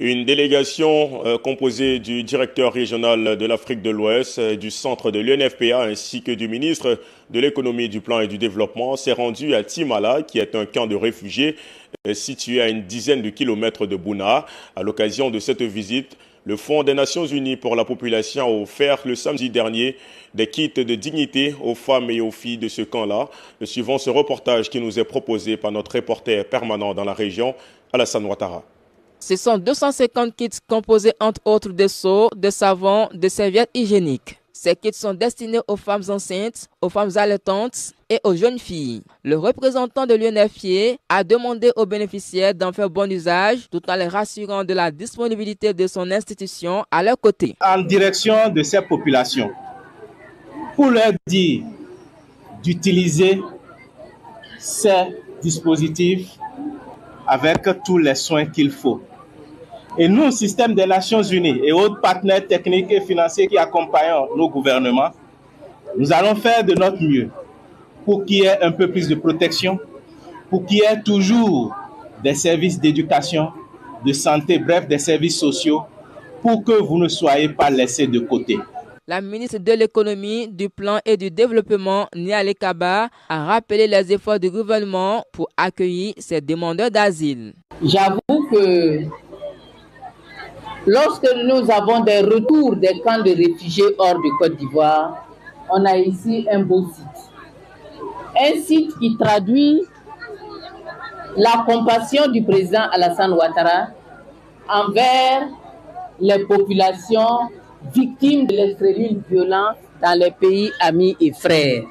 Une délégation composée du directeur régional de l'Afrique de l'Ouest, du centre de l'UNFPA ainsi que du ministre de l'économie, du plan et du développement s'est rendue à Timala, qui est un camp de réfugiés situé à une dizaine de kilomètres de Bouna. À l'occasion de cette visite, le Fonds des Nations Unies pour la population a offert le samedi dernier des kits de dignité aux femmes et aux filles de ce camp-là. Suivant ce reportage qui nous est proposé par notre reporter permanent dans la région, Alassane Ouattara. Ce sont 250 kits composés entre autres de seaux, de savon, de serviettes hygiéniques. Ces kits sont destinés aux femmes enceintes, aux femmes allaitantes et aux jeunes filles. Le représentant de l'UNFPA a demandé aux bénéficiaires d'en faire bon usage tout en les rassurant de la disponibilité de son institution à leur côté. En direction de ces populations, pour leur dire d'utiliser ces dispositifs avec tous les soins qu'il faut. Et nous, système des Nations Unies et autres partenaires techniques et financiers qui accompagnent nos gouvernements, nous allons faire de notre mieux pour qu'il y ait un peu plus de protection, pour qu'il y ait toujours des services d'éducation, de santé, bref, des services sociaux, pour que vous ne soyez pas laissés de côté. La ministre de l'économie, du plan et du développement, Niale Kaba, a rappelé les efforts du gouvernement pour accueillir ces demandeurs d'asile. J'avoue que lorsque nous avons des retours des camps de réfugiés hors de Côte d'Ivoire, on a ici un beau site. Un site qui traduit la compassion du président Alassane Ouattara envers les populations victimes de l'extrémisme violent dans les pays amis et frères.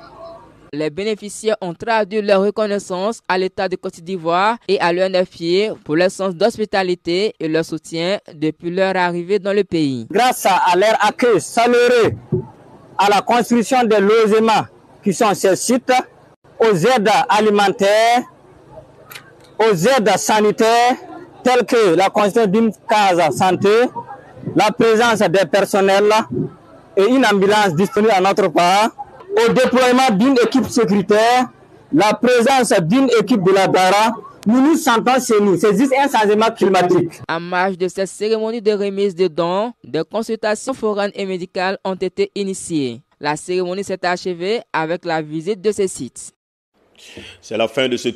Les bénéficiaires ont traduit leur reconnaissance à l'État de Côte d'Ivoire et à l'UNFPA pour leur sens d'hospitalité et leur soutien depuis leur arrivée dans le pays. Grâce à leur accueil chaleureux, à la construction des logements qui sont ces sites, aux aides alimentaires, aux aides sanitaires, telles que la construction d'une case santé, la présence des personnels et une ambulance disponible à notre part, au déploiement d'une équipe sécuritaire, la présence d'une équipe de la DARA, nous nous sentons chez nous. C'est juste un changement climatique. En marge de cette cérémonie de remise de dons, des consultations foraines et médicales ont été initiées. La cérémonie s'est achevée avec la visite de ces sites. C'est la fin de ce